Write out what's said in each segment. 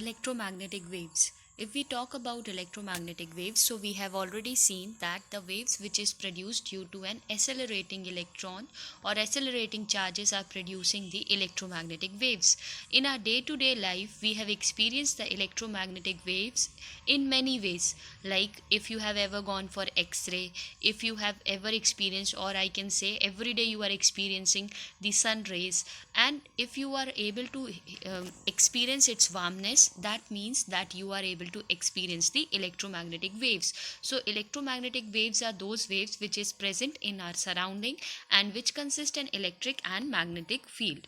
Electromagnetic waves. If we talk about electromagnetic waves, so we have already seen that the waves which is produced due to an accelerating electron or accelerating charges are producing the electromagnetic waves. In our day-to-day life, we have experienced the electromagnetic waves in many ways. Like if you have ever gone for X-ray, if you have ever experienced, or I can say every day you are experiencing the sun rays, and if you are able to experience its warmness, that means that you are able to experience the electromagnetic waves. So electromagnetic waves are those waves which is present in our surrounding and which consist an electric and magnetic field.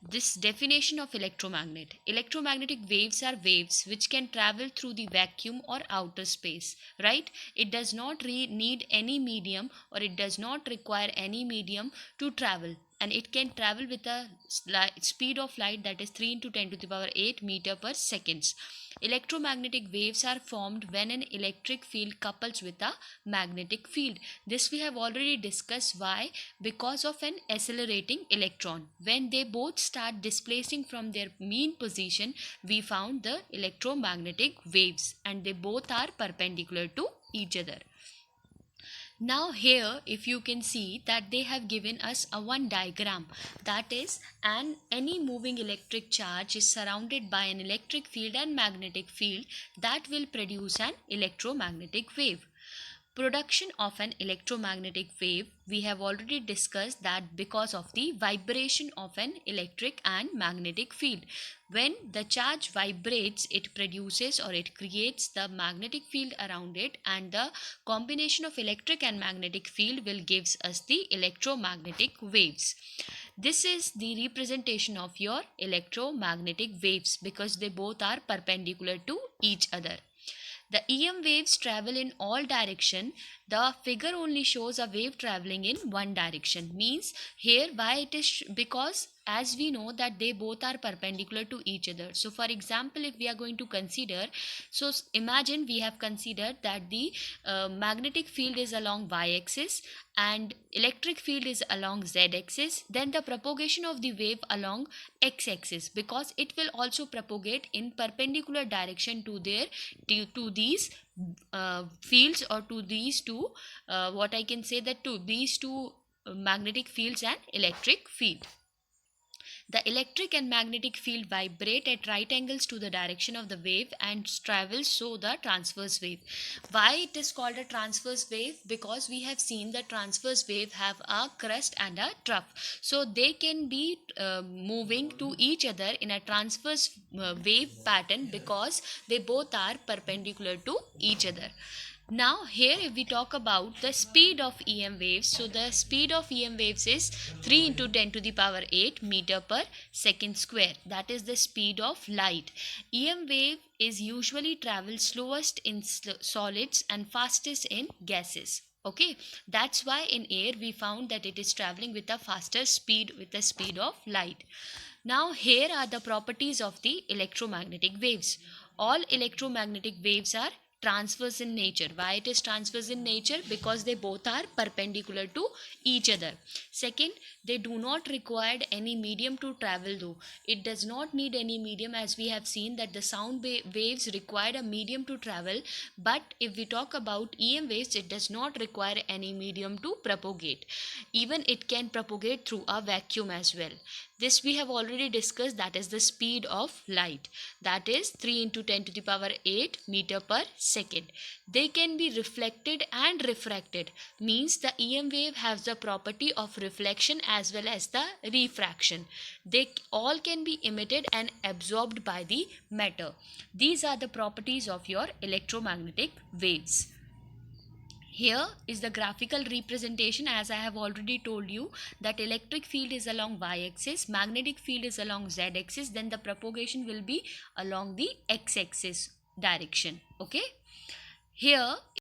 This definition of electromagnetic waves are waves which can travel through the vacuum or outer space, right? It does not need any medium, or it does not require any medium to travel, and it can travel with a speed of light, that is 3 into 10 to the power 8 meter per seconds. Electromagnetic waves are formed when an electric field couples with a magnetic field. This we have already discussed. Why? Because of an accelerating electron. When they both start displacing from their mean position, we found the electromagnetic waves, and they both are perpendicular to each other. Now here, if you can see that they have given us a one diagram, that is, any moving electric charge is surrounded by an electric field and magnetic field that will produce an electromagnetic wave. Production of an electromagnetic wave, we have already discussed that because of the vibration of an electric and magnetic field. When the charge vibrates, it produces or it creates the magnetic field around it, and the combination of electric and magnetic field will gives us the electromagnetic waves. This is the representation of your electromagnetic waves because they both are perpendicular to each other. The EM waves travel in all direction. The figure only shows a wave traveling in one direction. Means here why it is because as we know that they both are perpendicular to each other. So for example, if we are going to consider, so imagine we have considered that the magnetic field is along y-axis and electric field is along z-axis, then the propagation of the wave along x-axis, because it will also propagate in perpendicular direction to these fields, or to these two what I can say that to these two magnetic fields and electric field. The electric and magnetic field vibrate at right angles to the direction of the wave and travels so the transverse wave. Why it is called a transverse wave? Because we have seen the transverse wave have a crest and a trough. So they can be moving to each other in a transverse wave pattern because they both are perpendicular to each other. Now here if we talk about the speed of EM waves, so the speed of EM waves is 3 into 10 to the power 8 meter per second square. That is the speed of light. EM wave is usually travel slowest in solids and fastest in gases. Okay, that's why in air we found that it is traveling with a faster speed, with the speed of light. Now here are the properties of the electromagnetic waves. All electromagnetic waves are transverse in nature. Why it is transverse in nature? Because they both are perpendicular to each other. Second, they do not require any medium to travel though. It does not need any medium, as we have seen that the sound waves require a medium to travel, but if we talk about EM waves, it does not require any medium to propagate. Even it can propagate through a vacuum as well. This we have already discussed, that is the speed of light, that is 3 into 10 to the power 8 meter per second. They can be reflected and refracted, means the EM wave has the property of reflection as well as the refraction. They all can be emitted and absorbed by the matter. These are the properties of your electromagnetic waves. Here is the graphical representation. As I have already told you that electric field is along y-axis, magnetic field is along z-axis, then the propagation will be along the x-axis direction. Okay, here